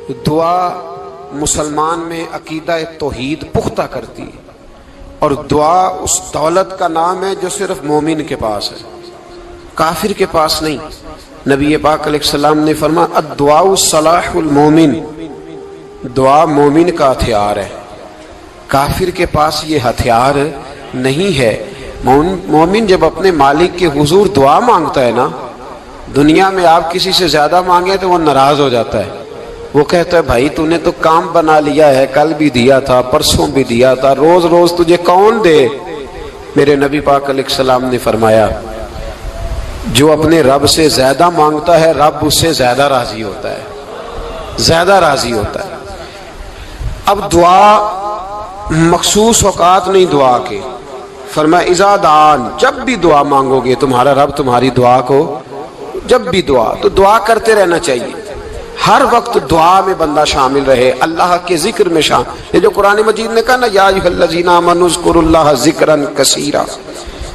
دعا مسلمان میں عقیدہ توحید پختہ کرتی ہے، اور دعا اس دولت کا نام ہے جو صرف مومن کے پاس ہے، کافر کے پاس نہیں۔ نبی پاک علیہ السلام نے فرمایا الدعاء صلاح المومن، دعا مومن کا ہتھیار ہے، کافر کے پاس یہ ہتھیار نہیں ہے۔ مومن جب اپنے مالک کے حضور دعا مانگتا ہے نا، دنیا میں آپ کسی سے زیادہ مانگے تو وہ ناراض ہو جاتا ہے، وہ کہتا ہے بھائی تو نے تو کام بنا لیا ہے، کل بھی دیا تھا، پرسوں بھی دیا تھا، روز روز تجھے کون دے؟ میرے نبی پاک علیہ السلام نے فرمایا جو اپنے رب سے زیادہ مانگتا ہے رب اس سے زیادہ راضی ہوتا ہے، زیادہ راضی ہوتا ہے۔ اب دعا مخصوص اوقات نہیں دعا کے، فرمایا اذا دعان، جب بھی دعا مانگو گے تمہارا رب تمہاری دعا کو، جب بھی دعا تو دعا کرتے رہنا چاہیے، ہر وقت دعا میں بندہ شامل رہے، اللہ کے ذکر میں شامل۔ یہ جو قرآن مجید نے کہا نا یا ایھا الذین آمنوا اذکروا اللہ ذکرا کثیرا،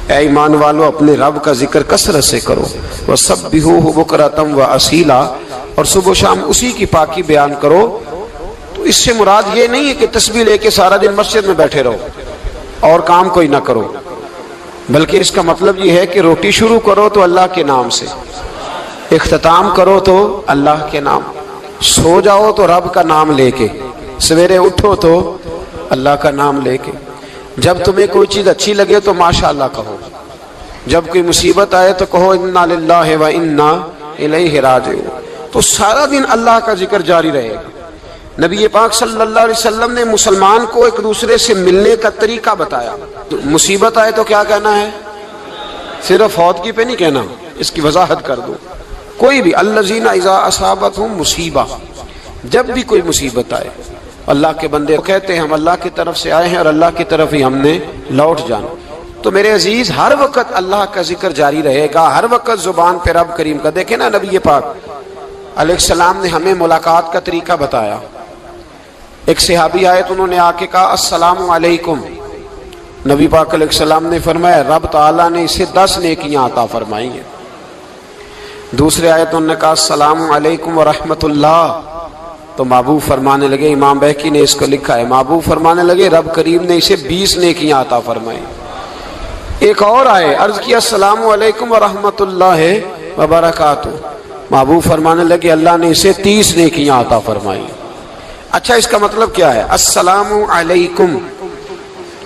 اے ایمان والو اپنے رب کا ذکر کثرت سے کرو، وسبحوہ بکرۃ واصیلا، اور صبح و شام اسی کی پاکی بیان کرو۔ تو اس سے مراد یہ نہیں ہے کہ تسبیح لے کے سارا دن مسجد میں بیٹھے رہو اور کام کوئی نہ کرو، بلکہ اس کا مطلب یہ ہے کہ روٹی شروع کرو تو اللہ کے نام سے، اختتام کرو تو اللہ کے نام، سو جاؤ تو رب کا نام لے کے، سویرے اٹھو تو اللہ کا نام لے کے، جب تمہیں کوئی چیز اچھی لگے تو ماشاءاللہ کہو، جب کوئی مصیبت آئے تو کہو انا للہ و انا الیہ راجعون۔ تو سارا دن اللہ کا ذکر جاری رہے گا۔ نبی پاک صلی اللہ علیہ وسلم نے مسلمان کو ایک دوسرے سے ملنے کا طریقہ بتایا۔ مصیبت آئے تو کیا کہنا ہے؟ صرف فوت کی پہ نہیں کہنا، اس کی وضاحت کر دو۔ کوئی بھی الذین اذا اصابتہم مصیبہ، جب بھی کوئی مصیبت آئے، اللہ کے بندے کہتے ہیں ہم اللہ کی طرف سے آئے ہیں اور اللہ کی طرف ہی ہم نے لوٹ جانا۔ تو میرے عزیز ہر وقت اللہ کا ذکر جاری رہے گا، ہر وقت زبان پہ رب کریم کا۔ دیکھیں نا نبی پاک علیہ السلام نے ہمیں ملاقات کا طریقہ بتایا۔ ایک صحابی آئے تو انہوں نے آ کے کہا السلام علیکم، نبی پاک علیہ السلام نے فرمایا رب تعالیٰ نے اسے 10 نیکیاں عطا فرمائی ہیں۔ دوسرے آئے تو انہوں نے کہا السلام علیکم ورحمۃ اللہ، تو محبوب فرمانے لگے، امام بہقی نے اس کو لکھا ہے، محبوب فرمانے لگے رب کریم نے اسے 20 نیکیاں عطا فرمائی۔ ایک اور آئے، عرض کیا السلام علیکم ورحمۃ اللہ وبرکاتہ، محبوب فرمانے لگے اللہ نے اسے 30 نیکیاں عطا فرمائی۔ اچھا اس کا مطلب کیا ہے؟ السلام علیکم،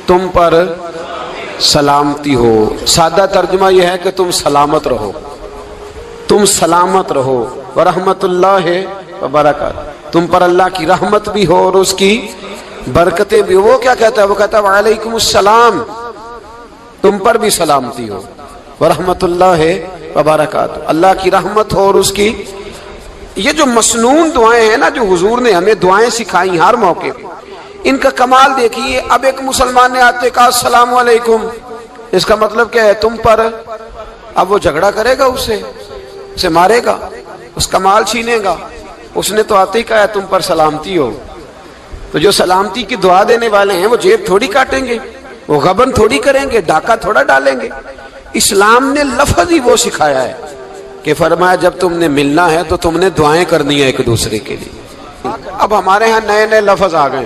تم پر سلامتی ہو، سادہ ترجمہ یہ ہے کہ تم سلامت رہو، تم سلامت رہو، ورحمۃ اللہ وبرکاتہ، تم پر اللہ کی رحمت بھی ہو اور اس کی برکتیں بھی ہو۔ وہ کیا کہتا ہے؟ وہ کہتا ہے وعلیکم السلام، تم پر بھی سلامتی ہو، ورحمۃ اللہ وبرکاتہ، اللہ کی رحمت ہو اور اس کی۔ یہ جو مسنون دعائیں ہیں نا جو حضور نے ہمیں دعائیں سکھائی ہر موقع پہ، ان کا کمال دیکھیے۔ اب ایک مسلمان نے آتے کہا السلام علیکم، اس کا مطلب کیا ہے؟ تم پر۔ اب وہ جھگڑا کرے گا اسے مارے گا، اس کا مال چھینے گا؟ اس نے تو آتے ہی کہا ہے تم پر سلامتی ہو۔ تو جو سلامتی کی دعا دینے والے ہیں وہ جیب تھوڑی کاٹیں گے، وہ غبن تھوڑی کریں گے، ڈاکہ تھوڑا ڈالیں گے۔ اسلام نے لفظ ہی وہ سکھایا ہے کہ فرمایا جب تم نے ملنا ہے تو تم نے دعائیں کرنی ہے ایک دوسرے کے لیے۔ اب ہمارے ہاں نئے نئے لفظ آ گئے،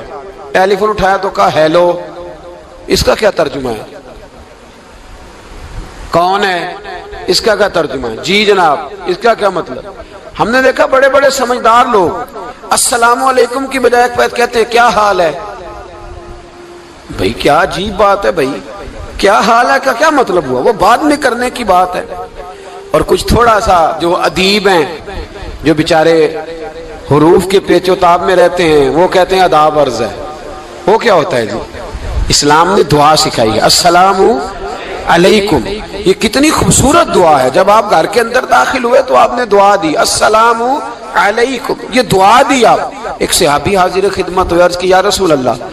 ٹیلی فون اٹھایا تو کہا ہیلو، اس کا کیا ترجمہ ہے؟ کون ہے، اس کا کیا ترجمہ ہے؟ جی جناب، اس کا کیا مطلب؟ ہم نے دیکھا بڑے بڑے سمجھدار لوگ السلام علیکم کی بجائے کہتے ہیں کیا حال ہے۔ بھئی کیا عجیب بات ہے، بھئی کیا حال ہے کا کیا مطلب ہوا؟ وہ بعد میں کرنے کی بات ہے۔ اور کچھ تھوڑا سا جو ادیب ہیں، جو بیچارے حروف کے پیچ و تاب میں رہتے ہیں، وہ کہتے ہیں آداب عرض ہے۔ وہ کیا ہوتا ہے جی؟ اسلام نے دعا سکھائی ہے السلام علیکم، یہ کتنی خوبصورت دعا ہے۔ جب آپ گھر کے اندر داخل ہوئے تو آپ نے دعا دی السلام علیکم، یہ دعا دی آپ۔ ایک صحابی حاضر خدمت ہوئے، عرض کی یا رسول اللہ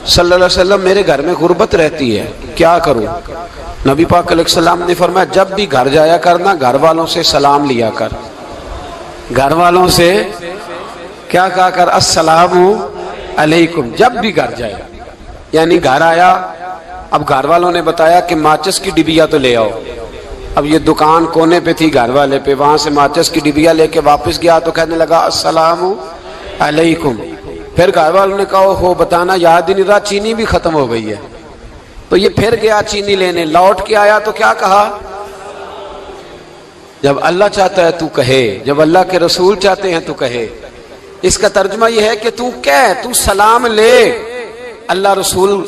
صلی اللہ علیہ وسلم میرے گھر میں غربت رہتی ہے، کیا کروں؟ نبی پاک علیہ السلام نے فرمایا جب بھی گھر جایا کرنا گھر والوں سے سلام لیا کر، گھر والوں سے کیا کہا کر؟ السلام علیکم، جب بھی گھر جائے۔ یعنی گھر آیا، اب گھر والوں نے بتایا کہ ماچس کی ڈبیا تو لے آؤ۔ اب یہ دکان کونے پہ تھی گھر والے پہ، وہاں سے ماچس کی ڈبیا لے کے واپس گیا تو کہنے لگا السلام علیکم. پھر گھر والوں نے کہا ہو بتانا یاد ہی نہیں رہا, چینی بھی ختم ہو گئی ہے. تو یہ پھر گیا چینی لینے, لوٹ کے آیا تو کیا کہا؟ جب اللہ چاہتا ہے تو کہے, جب اللہ کے رسول چاہتے ہیں تو کہے. اس کا ترجمہ یہ ہے کہ تو کہہ, تو سلام لے. اللہ رسول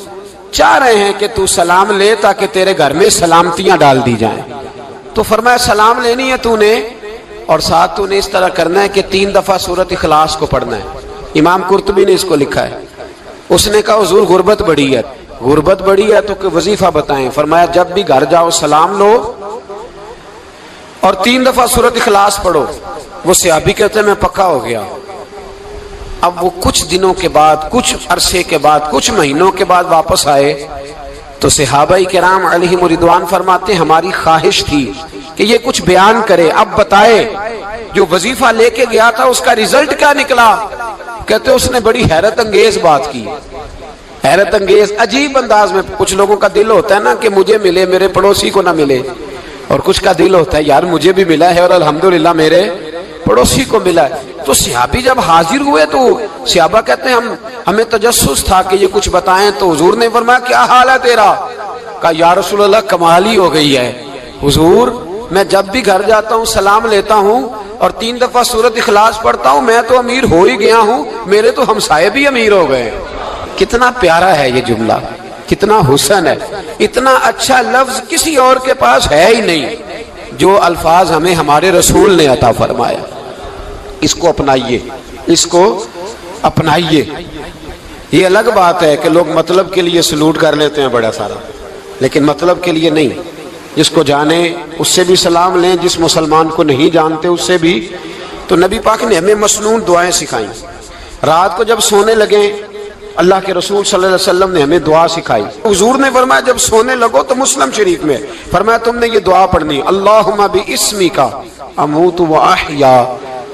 چاہ رہے ہیں کہ تو سلام لے تاکہ تیرے گھر میں سلامتیاں ڈال دی جائیں. تو فرمایا سلام لینی ہے تو نے, اور ساتھ تو نے اس طرح کرنا ہے کہ 3 دفعہ سورۃ اخلاص کو پڑھنا ہے. امام قرطبی نے اس کو لکھا ہے. اس نے کہا حضور غربت بڑی ہے. غربت بڑی ہے تو کہ وظیفہ بتائیں. فرمایا جب بھی گھر جاؤ سلام لو اور 3 دفعہ سورۃ اخلاص پڑھو. وہ صحابی کہتے ہیں میں پکا ہو گیا. اب وہ کچھ دنوں کے بعد, کچھ عرصے کے بعد, کچھ مہینوں کے بعد واپس آئے تو صحابہ کرام علیہم رضوان فرماتے ہیں ہماری خواہش تھی کہ یہ کچھ بیان کرے, اب بتائے جو وظیفہ لے کے گیا تھا اس کا ریزلٹ کیا نکلا. کہتے اس نے بڑی حیرت انگیز بات کی, حیرت انگیز عجیب انداز میں. کچھ لوگوں کا دل ہوتا ہے نا کہ مجھے ملے میرے پڑوسی کو نہ ملے, اور کچھ کا دل ہوتا ہے یار مجھے بھی ملا ہے اور الحمدللہ میرے پڑوسی کو ملا ہے. تو صحابی جب حاضر ہوئے تو صحابہ کہتے ہیں ہمیں تجسس تھا کہ یہ کچھ بتائیں. تو حضور نے فرمایا کیا حال ہے تیرا؟ کہا یا رسول اللہ کمال ہی ہو گئی ہے حضور, میں جب بھی گھر جاتا ہوں سلام لیتا ہوں اور 3 دفعہ سورۃ اخلاص پڑھتا ہوں, میں تو امیر ہو ہی گیا ہوں, میرے تو ہمسائے بھی امیر ہو گئے. کتنا پیارا ہے یہ جملہ, کتنا حسن ہے. اتنا اچھا لفظ کسی اور کے پاس ہے ہی نہیں جو الفاظ ہمیں ہمارے رسول نے عطا فرمایا. اس کو اپنائیے, اس کو اپنائیے. یہ الگ بات ہے کہ لوگ مطلب کے لیے سلوٹ کر لیتے ہیں بڑا سارا, لیکن مطلب کے لیے نہیں. جس کو جانے اس سے بھی سلام لیں, جس مسلمان کو نہیں جانتے اس سے بھی. تو نبی پاک نے ہمیں مسنون دعائیں سکھائیں. رات کو جب سونے لگیں اللہ کے رسول صلی اللہ علیہ وسلم نے ہمیں دعا سکھائی. حضور نے فرمایا جب سونے لگو تو مسلم شریف میں فرمایا تم نے یہ دعا پڑھنی, اللہم باسمک اموت و احیا.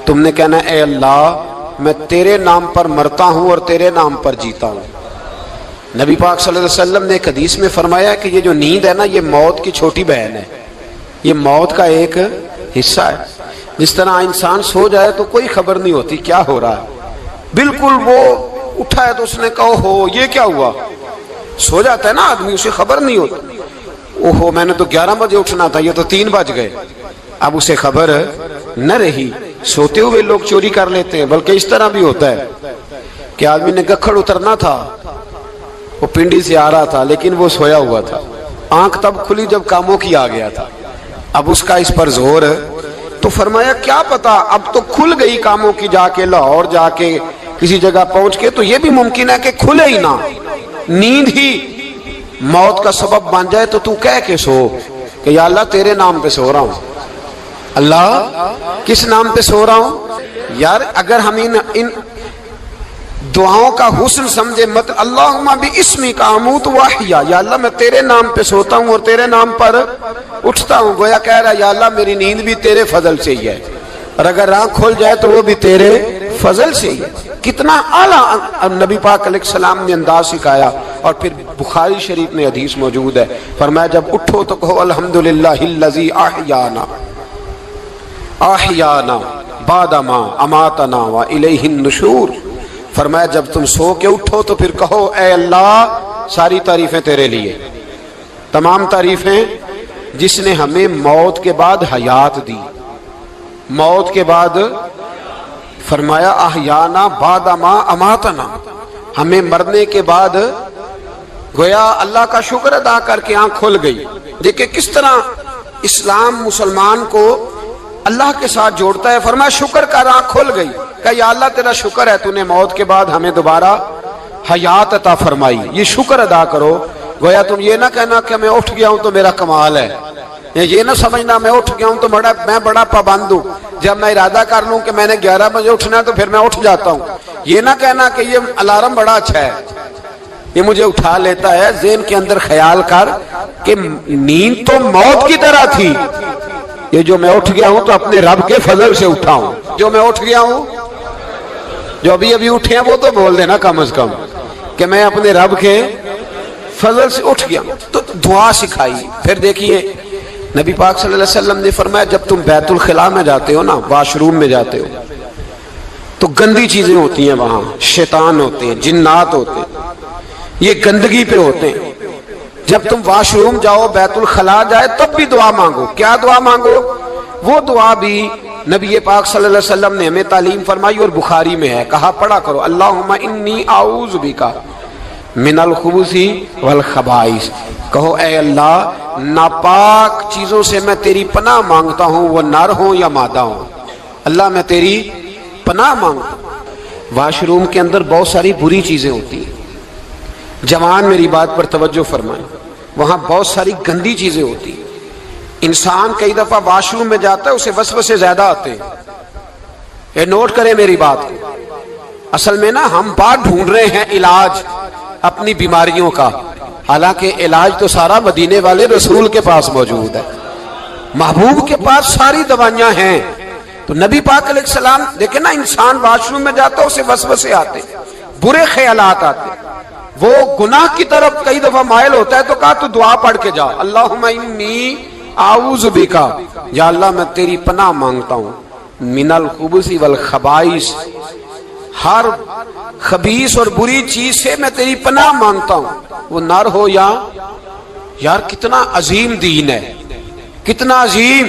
تم نے کہنا اے اللہ میں تیرے نام پر مرتا ہوں اور تیرے نام پر جیتا ہوں. نبی پاک صلی اللہ علیہ وسلم نے ایک حدیث میں فرمایا کہ یہ جو نیند ہے نا یہ موت کی چھوٹی بہن ہے, یہ موت کا ایک حصہ ہے. جس طرح انسان سو جائے تو کوئی خبر نہیں ہوتی کیا ہو رہا ہے, بالکل وہ اٹھا ہے تو اس نے کہا ہو یہ کیا ہوا. سو جاتا ہے نا آدمی, اسے خبر نہیں ہوتی. اوہو میں نے تو 11 بجے اٹھنا تھا, یہ تو 3 بج گئے. اب اسے خبر نہ رہی. سوتے ہوئے لوگ چوری کر لیتے ہیں, بلکہ اس طرح بھی ہوتا ہے کہ آدمی نے گکھڑ اترنا تھا, وہ پنڈی سے آ رہا تھا لیکن وہ سویا ہوا تھا. آنکھ تب کھلی جب کاموں کی آ گیا تھا. اب اس کا اس پر زور ہے تو فرمایا کیا پتا اب تو کھل گئی کاموں کی, جا کے لاہور جا کے کسی جگہ پہنچ کے. تو یہ بھی ممکن ہے کہ کھلے ہی نہ, نیند ہی موت کا سبب بن جائے. تو تو کہہ کے سو کہ یا اللہ تیرے نام پہ سو رہا ہوں. اللہ کس نام پہ سو رہا ہوں یار. اگر ہم ان دعاؤں کا حسن سمجھے مت, اللہم باسمک اموت و احیا, یا اللہ میں تیرے نام پہ سوتا ہوں اور تیرے نام پر اٹھتا ہوں. گویا کہہ رہا یا اللہ میری نیند بھی تیرے فضل سے ہی ہے, اور اگر آنکھ کھل جائے تو وہ بھی تیرے فضل سے ہی ہے. کتنا اعلیٰ نبی پاک علیہ السلام نے انداز سکھایا. اور پھر بخاری شریف میں حدیث موجود ہے, فرمایا جب اٹھو تو کہو الحمدللہ الذی احیانا احیانا بعد ما اماتنا والیہ النشور. فرمایا جب تم سو کے اٹھو تو پھر کہو اے اللہ ساری تعریفیں تیرے لیے, تمام تعریفیں جس نے ہمیں موت کے بعد حیات دی. موت کے بعد فرمایا احیانا بعد ما اماتنا, ہمیں مرنے کے بعد گویا اللہ کا شکر ادا کر کے آنکھ کھل گئی. دیکھیں کس طرح اسلام مسلمان کو اللہ کے ساتھ جوڑتا ہے. فرمایا شکر کر, آنکھ کھل گئی. کہ یا اللہ تیرا شکر ہے تو نے موت کے بعد ہمیں دوبارہ حیات عطا فرمائی, یہ شکر ادا کرو. گویا تم یہ نہ کہنا کہ میں اٹھ گیا ہوں تو میرا کمال ہے, یہ نہ سمجھنا میں اٹھ گیا ہوں تو میں بڑا پابند ہوں, جب میں ارادہ کر لوں کہ میں نے 11 بجے اٹھنا ہے تو پھر میں اٹھ جاتا ہوں. یہ نہ کہنا کہ یہ الارم بڑا اچھا ہے, یہ مجھے اٹھا لیتا ہے. ذہن کے اندر خیال کر کہ نیند تو موت کی طرح تھی, یہ جو میں اٹھ گیا ہوں تو اپنے رب کے فضل سے اٹھا ہوں. جو میں اٹھ گیا ہوں, جو ابھی اٹھے ہیں وہ تو بول دینا کم از کم کہ میں اپنے رب کے فضل سے اٹھ گیا. تو دعا سکھائی. پھر دیکھیے نبی پاک صلی اللہ علیہ وسلم نے فرمایا جب تم بیت الخلاء میں جاتے ہو نا, واش روم میں جاتے ہو, تو گندی چیزیں ہوتی ہیں وہاں، شیطان ہوتے ہیں، جنات ہوتے ہیں، یہ گندگی پہ ہوتے ہیں۔ جب تم واش روم جاؤ، بیت الخلا جائے، تب بھی دعا مانگو۔ کیا دعا مانگو؟ وہ دعا بھی نبی پاک صلی اللہ علیہ وسلم نے ہمیں تعلیم فرمائی اور بخاری میں ہے، کہا پڑھا کرو اللہم انی اعوذ بک من الخبث والخبائث۔ کہو اے اللہ ناپاک چیزوں سے میں تیری پناہ مانگتا ہوں، وہ نر ہوں یا مادہ ہوں۔ اللہ میں تیری پناہ مانگتا ہوں۔ واش روم کے اندر بہت ساری بری چیزیں ہوتی ہیں، جوان میری بات پر توجہ فرمائیں، وہاں بہت ساری گندی چیزیں ہوتی ہیں۔ انسان کئی دفعہ واش روم میں جاتا ہے، اسے وسوسے زیادہ آتے ہیں، یہ نوٹ کریں میری بات کو۔ اصل میں نا ہم بات ڈھونڈ رہے ہیں علاج اپنی بیماریوں کا، حالانکہ علاج تو سارا مدینے والے رسول کے پاس موجود ہے، محبوب کے پاس ساری دوائیاں ہیں۔ تو نبی پاک علیہ السلام دیکھیں نا، انسان واش روم میں جاتا ہے اسے وسوسے آتے، برے خیالات آتے، وہ گناہ کی طرف کئی دفعہ مائل ہوتا ہے، تو کہا تو دعا پڑھ کے جا، اللہم انی اعوذ بکا، یا اللہ میں تیری پناہ مانگتا ہوں، من الخبث والخبائث، ہر خبیث اور بری چیز سے میں تیری پناہ مانگتا ہوں، وہ نر ہو یا یار کتنا عظیم دین ہے، کتنا عظیم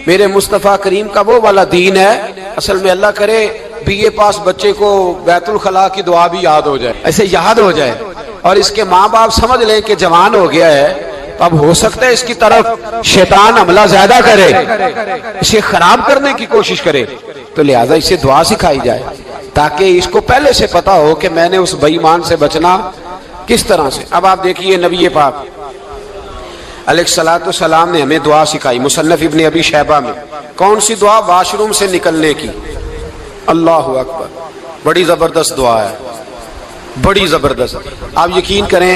میرے مصطفیٰ کریم کا وہ والا دین ہے۔ اصل میں اللہ کرے بی اے پاس بچے کو بیت الخلا کی دعا بھی یاد ہو جائے، ایسے یاد ہو جائے، اور اس کے ماں باپ سمجھ لیں کہ جوان ہو گیا ہے، تو اب ہو سکتا ہے اس کی طرف شیطان حملہ زیادہ کرے، اسے خراب کرنے کی کوشش کرے، تو لہذا اسے دعا سکھائی جائے تاکہ اس کو پہلے سے پتا ہو کہ میں نے اس بے ایمان سے بچنا کس طرح سے۔ اب آپ دیکھیے نبی پاک علیہ الصلوۃ والسلام نے ہمیں دعا سکھائی، مصنف ابن ابی شیبہ میں۔ کون سی دعا؟ واش روم سے نکلنے کی۔ اللہ اکبر، بڑی زبردست دعا ہے، بڑی زبردست۔ آپ یقین کریں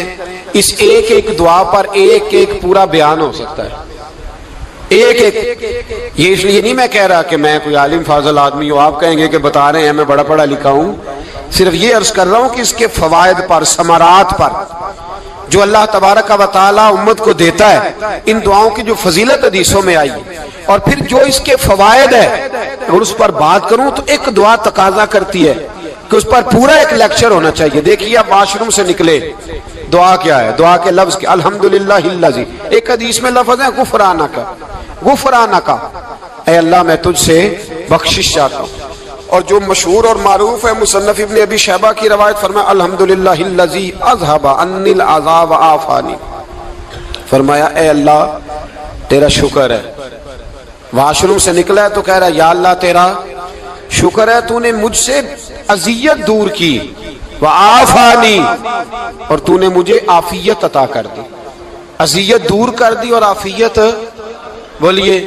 اس ایک ایک دعا پر ایک ایک پورا بیان ہو سکتا ہے، ایک ایک۔ یہ اس لیے نہیں میں کہہ رہا کہ میں کوئی عالم فاضل آدمی ہوں، آپ کہیں گے کہ بتا رہے ہیں میں بڑا پڑھا لکھا ہوں، صرف یہ عرض کر رہا ہوں کہ اس کے فوائد پر، ثمرات پر جو اللہ تبارک و تعالی امت کو دیتا ہے، ان دعاؤں کی جو فضیلت حدیثوں میں آئی، اور پھر جو اس کے فوائد ہے، اور اس پر بات کروں تو ایک دعا تقاضا کرتی ہے کہ اس پر پورا ایک لیکچر ہونا چاہیے۔ دیکھیے آپ واش روم سے نکلے، دعا کیا ہے؟ دعا کے لفظ کے الحمدللہ الذی، ایک حدیث میں لفظ ہے غفرانک، غفرانک، اے اللہ میں تجھ سے بخشش چاہتا ہوں۔ اور جو مشہور اور معروف ہے مصنف ابن ابی شیبہ کی روایت، فرمایا الحمدللہ الذی اذھب عنی العذاب وعافانی، فرمایا اے اللہ تیرا شکر ہے۔ واش روم سے نکلا ہے تو کہہ رہا ہے یا اللہ تیرا شکر ہے، تو نے مجھ سے اذیت دور کی، وعافانی، اور تو نے مجھے عافیت عطا کر دی، اذیت دور کر دی اور عافیت۔ بولیے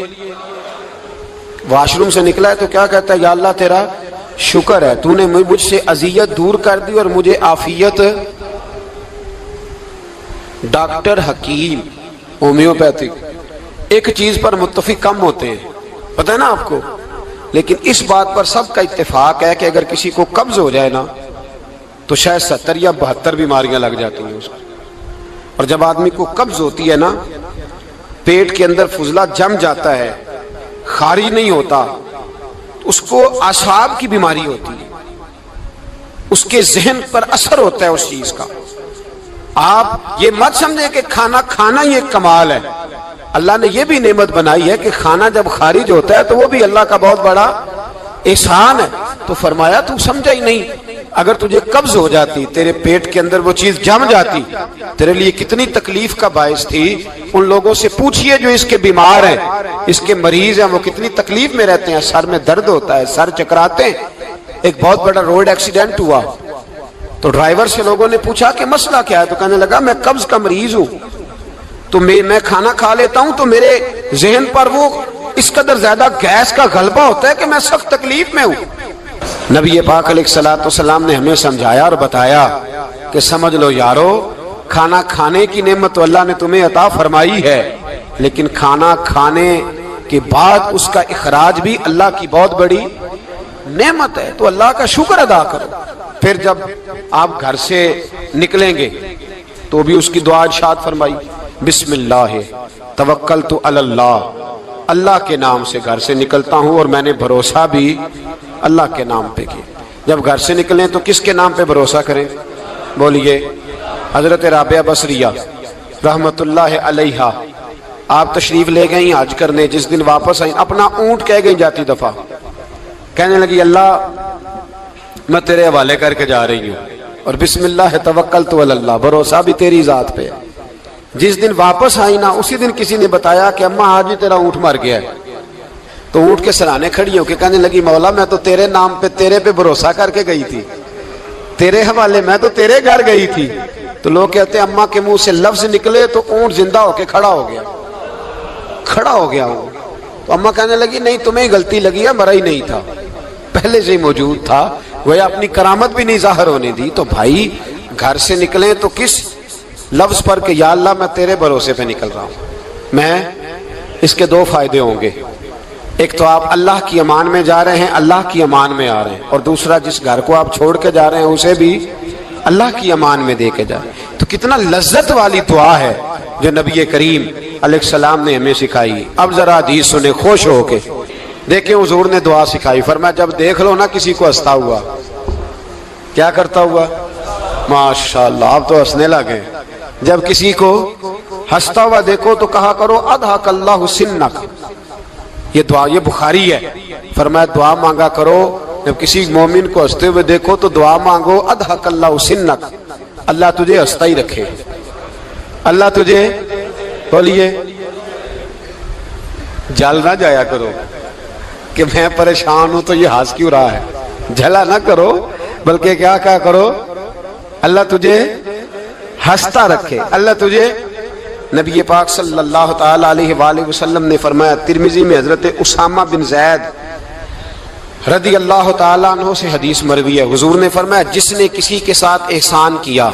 واش روم سے نکلا ہے تو کیا کہتا ہے؟ یا اللہ تیرا شکر ہے، تو نے مجھ سے اذیت دور کر دی اور مجھے عافیت۔ ڈاکٹر حکیم ہومیوپیتھک ایک چیز پر متفق کم ہوتے ہیں، پتہ ہے نا آپ کو، لیکن اس بات پر سب کا اتفاق ہے کہ اگر کسی کو قبض ہو جائے نا تو شاید 70 یا 72 بیماریاں لگ جاتی ہیں اس کو۔ اور جب آدمی کو قبض ہوتی ہے نا، پیٹ کے اندر فضلہ جم جاتا ہے، خارج نہیں ہوتا، اس کو اعصاب کی بیماری ہوتی ہے، اس کے ذہن پر اثر ہوتا ہے اس چیز کا۔ آپ یہ مت سمجھیں کہ کھانا کھانا ہی ایک کمال ہے، اللہ نے یہ بھی نعمت بنائی ہے کہ کھانا جب خارج ہوتا ہے تو وہ بھی اللہ کا بہت بڑا احسان ہے۔ تو فرمایا تو سمجھا ہی نہیں، اگر تجھے قبض ہو جاتی، تیرے پیٹ کے اندر وہ چیز جم جاتی، تیرے لیے کتنی تکلیف کا باعث تھی۔ ان لوگوں سے پوچھئے جو اس کے بیمار ہیں، اس کے مریض ہیں، وہ کتنی تکلیف میں رہتے ہیں، سر میں درد ہوتا ہے، سر چکراتے ہیں۔ ایک بہت بڑا روڈ ایکسیڈنٹ ہوا تو ڈرائیور سے لوگوں نے پوچھا کہ مسئلہ کیا ہے، تو کہنے لگا میں قبض کا مریض ہوں، تو میں کھانا کھا لیتا ہوں تو میرے ذہن پر وہ اس قدر زیادہ گیس کا غلبہ ہوتا ہے کہ میں سخت تکلیف میں ہوں۔ نبی پاک علیہ الصلوۃ والسلام نے ہمیں سمجھایا اور بتایا کہ سمجھ لو یارو، کھانا کھانے کی نعمت تو اللہ نے تمہیں عطا فرمائی ہے، لیکن کھانا کھانے کے بعد اس کا اخراج بھی اللہ کی بہت بڑی نعمت ہے، تو اللہ کا شکر ادا کرو۔ پھر جب آپ گھر سے نکلیں گے تو بھی اس کی دعا ارشاد فرمائی، بسم اللہ توکلت علی اللہ، اللہ کے نام سے گھر سے نکلتا ہوں اور میں نے بھروسہ بھی اللہ کے نام پہ کیا۔ جب گھر سے نکلیں تو کس کے نام پہ بھروسہ کریں؟ بولیے حضرت رابعہ بصریہ رحمت اللہ علیہا، آپ تشریف لے گئیں حج کرنے، جس دن واپس آئیں اپنا اونٹ کہہ گئی جاتی دفعہ، کہنے لگی اللہ میں تیرے حوالے کر کے جا رہی ہوں، اور بسم اللہ توکلت علی اللہ، بھروسہ بھی تیری ذات پہ۔ جس دن واپس آئی نا اسی دن کسی نے بتایا کہ اماں آج ہی تیرا اونٹ مر گیا ہے، تو اونٹ کے سرانے کھڑی ہو کے کہنے لگی مولا میں تو تیرے نام پہ تیرے پہ بھروسہ کر کے گئی تھی، تیرے حوالے میں تو تیرے گھر گئی تھی۔ تو لوگ کہتے ہیں اماں کے منہ سے لفظ نکلے تو اونٹ زندہ ہو کے کھڑا ہو گیا، کھڑا ہو گیا ہوں۔ تو اماں کہنے لگی نہیں تمہیں غلطی لگی ہے، مرا ہی نہیں تھا، پہلے سے ہی موجود تھا، وہ اپنی کرامت بھی نہیں ظاہر ہونے دی۔ تو بھائی گھر سے نکلیں تو کس لفظ پر کہ یا اللہ میں تیرے بھروسے پہ نکل رہا ہوں میں، اس کے دو فائدے ہوں گے، ایک تو آپ اللہ کی امان میں جا رہے ہیں، اللہ کی امان میں آ رہے ہیں، اور دوسرا جس گھر کو آپ چھوڑ کے جا رہے ہیں اسے بھی اللہ کی امان میں دے کے جا رہے ہیں۔ تو کتنا لذت والی دعا ہے جو نبی کریم علیہ السلام نے ہمیں سکھائی۔ اب ذرا حدیث سنیں خوش ہو کے، دیکھیں حضور نے دعا سکھائی، فرمایا جب دیکھ لو نا کسی کو ہنستا ہوا، کیا کرتا ہوا؟ ماشاءاللہ آپ تو ہنسنے لگے۔ جب کسی کو ہنستا ہوا دیکھو تو کہا کرو اضحک اللہ سنک، یہ دعا یہ بخاری ہے، فرمایا دعا مانگا کرو جب کسی مومن کو ہنستے ہوئے دیکھو تو دعا مانگو اضحک اللہ سنک، اللہ تجھے ہنستا ہی رکھے، اللہ تجھے، بولیے جل نہ جایا کرو کہ میں پریشان ہوں تو یہ ہنس کیوں رہا ہے، جھلا نہ کرو، بلکہ کیا کہا کرو اللہ تجھے ہنستا رکھے، اللہ تجھے۔ نبی پاک صلی اللہ تعالی علیہ وآلہ وسلم نے فرمایا، ترمذی میں حضرت اسامہ بن زید رضی اللہ تعالیٰ عنہ سے حدیث مروی ہے، حضور نے فرمایا جس نے کسی کے ساتھ احسان کیا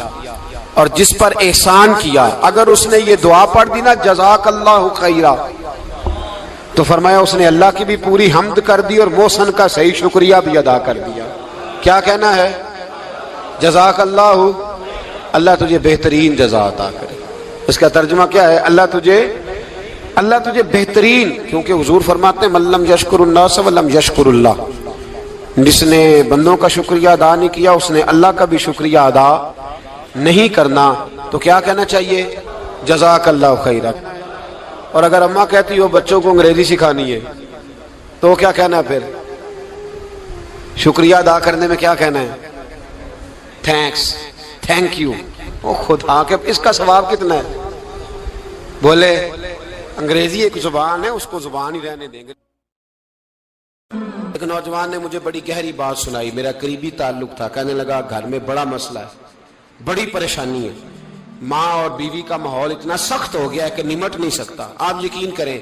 اور جس پر احسان کیا، اگر اس نے یہ دعا پڑھ دی نا جزاک اللہ خیرہ، تو فرمایا اس نے اللہ کی بھی پوری حمد کر دی اور محسن کا صحیح شکریہ بھی ادا کر دیا۔ کیا کہنا ہے؟ جزاک اللہ، اللہ تجھے بہترین جزا عطا کرے۔ اس کا ترجمہ کیا ہے؟ اللہ تجھے بہترین، کیونکہ حضور فرماتے ہیں من لم یشکر الناس ولم یشکر اللہ، جس نے بندوں کا شکریہ ادا نہیں کیا اس نے اللہ کا بھی شکریہ ادا نہیں کرنا۔ تو کیا کہنا چاہیے؟ جزاک اللہ خیرہ۔ اور اگر اماں کہتی ہو بچوں کو انگریزی سکھانی ہے تو کیا کہنا ہے؟ پھر شکریہ ادا کرنے میں کیا کہنا ہے؟ Thanks, thank you. او خدا کے اس کا ثواب کتنا ہے؟ بولے انگریزی ایک زبان ہے، اس کو زبان ہی رہنے دیں گے۔ ایک نوجوان نے مجھے بڑی گہری بات سنائی، میرا قریبی تعلق تھا، کہنے لگا گھر میں بڑا مسئلہ ہے، بڑی پریشانی ہے، ماں اور بیوی کا ماحول اتنا سخت ہو گیا ہے کہ نمٹ نہیں سکتا۔ آپ یقین کریں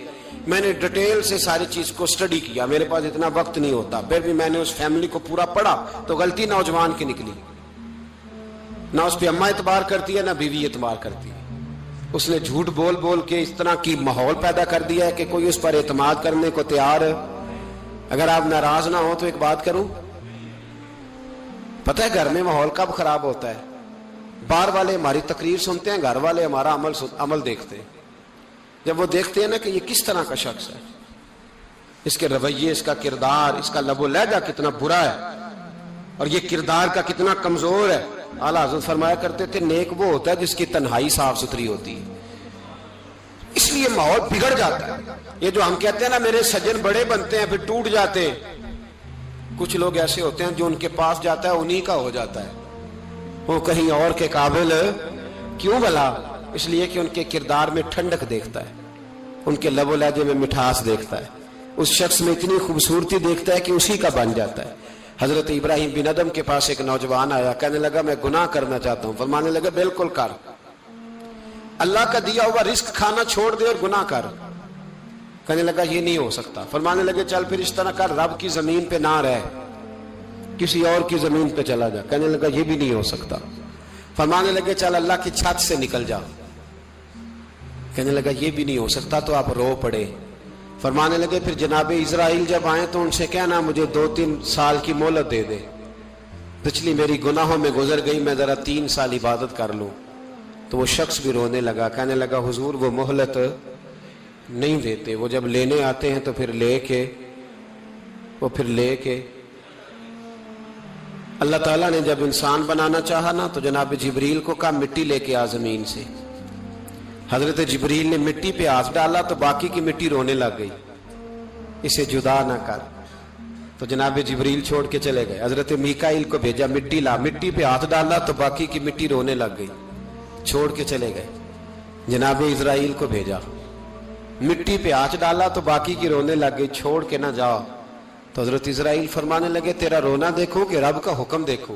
میں نے ڈیٹیل سے ساری چیز کو سٹڈی کیا، میرے پاس اتنا وقت نہیں ہوتا، پھر بھی میں نے اس فیملی کو پورا پڑھا تو غلطی نوجوان کی نکلی، نہ اس پہ اماں اعتبار کرتی ہے نہ بیوی اعتبار کرتی ہے۔ اس نے جھوٹ بول بول کے اس طرح کی ماحول پیدا کر دیا ہے کہ کوئی اس پر اعتماد کرنے کو تیار ہے۔ اگر آپ ناراض نہ ہو تو ایک بات کروں، پتہ ہے گھر میں ماحول کب خراب ہوتا ہے؟ باہر والے ہماری تقریر سنتے ہیں، گھر والے ہمارا عمل دیکھتے ہیں۔ جب وہ دیکھتے ہیں نا کہ یہ کس طرح کا شخص ہے، اس کے رویے، اس کا کردار، اس کا لب و لہجہ کتنا برا ہے اور یہ کردار کا کتنا کمزور ہے۔ اعلیٰ حضرت فرمایا کرتے تھے نیک وہ ہوتا ہے جس کی تنہائی صاف ستھری ہوتی ہے، اس لیے ماحول بگڑ جاتا ہے۔ یہ جو ہم کہتے ہیں نا میرے سجن بڑے بنتے ہیں پھر ٹوٹ جاتے ہیں، کچھ لوگ ایسے ہوتے ہیں جو ان کے پاس جاتا ہے انہی کا ہو جاتا ہے، وہ کہیں اور کے قابل کیوں بھلا؟ اس لیے کہ ان کے کردار میں ٹھنڈک دیکھتا ہے، ان کے لب و لہجے میں مٹھاس دیکھتا ہے، اس شخص میں اتنی خوبصورتی دیکھتا ہے کہ اسی کا بن جاتا ہے۔ حضرت ابراہیم بن ادم کے پاس ایک نوجوان آیا، کہنے لگا میں گناہ کرنا چاہتا ہوں، فرمانے لگا بالکل کر، اللہ کا دیا ہوا رزق کھانا چھوڑ دے اور گناہ کر۔ کہنے لگا یہ نہیں ہو سکتا، فرمانے لگے چل پھر اس طرح کر، رب کی زمین پہ نہ رہ، کسی اور کی زمین پہ چلا جا۔ کہنے لگا یہ بھی نہیں ہو سکتا، فرمانے لگے چل اللہ کی چھت سے نکل جا۔ کہنے لگا یہ بھی نہیں ہو سکتا، تو آپ رو پڑے۔ فرمانے لگے پھر جناب اسرائیل جب آئیں تو ان سے کہنا مجھے 2-3 سال کی مہلت دے دے، پچھلی میری گناہوں میں گزر گئی، میں ذرا 3 سال عبادت کر لوں۔ تو وہ شخص بھی رونے لگا، کہنے لگا حضور وہ مہلت نہیں دیتے، وہ جب لینے آتے ہیں تو پھر لے کے اللہ تعالیٰ نے جب انسان بنانا چاہا نا تو جناب جبریل کو کہا مٹی لے کے آ زمین سے. حضرت جبریل نے مٹی پہ ہاتھ ڈالا تو باقی کی مٹی رونے لگ گئی, اسے جدا نہ کر. تو جناب جبریل چھوڑ کے چلے گئے. حضرت میکائیل کو بھیجا, مٹی لا. مٹی پہ ہاتھ ڈالا تو باقی کی مٹی رونے لگ گئی, چھوڑ کے چلے گئے. جناب اسرائیل کو بھیجا, مٹی پہ ہاتھ ڈالا تو باقی کی رونے لگ گئی, چھوڑ کے نہ جاؤ. تو حضرت اسرائیل فرمانے لگے تیرا رونا دیکھو کہ رب کا حکم دیکھو.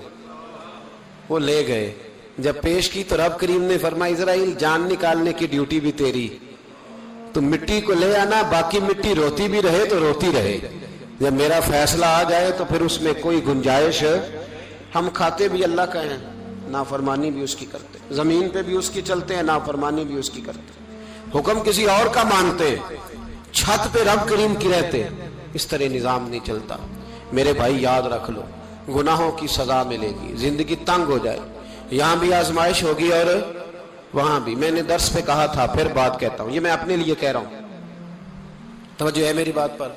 وہ لے گئے, جب پیش کی تو رب کریم نے فرمایا اسرائیل جان نکالنے کی ڈیوٹی بھی تیری, تو مٹی کو لے آنا, باقی مٹی روتی بھی رہے تو روتی رہے. جب میرا فیصلہ آ جائے تو پھر اس میں کوئی گنجائش, ہم کھاتے بھی اللہ کا ہیں, نافرمانی بھی اس کی کرتے, زمین پہ بھی اس کی چلتے ہیں, نافرمانی بھی اس کی کرتے, حکم کسی اور کا مانتے, چھت پہ رب کریم کی رہتے. اس طرح نظام نہیں چلتا. میرے بھائی یاد رکھ لو, گناہوں کی سزا ملے گی, زندگی تنگ ہو جائے, یہاں بھی آزمائش ہوگی اور وہاں بھی. میں نے درس پہ کہا تھا, پھر بات کہتا ہوں, یہ میں اپنے لیے کہہ رہا ہوں, توجہ ہے میری بات پر.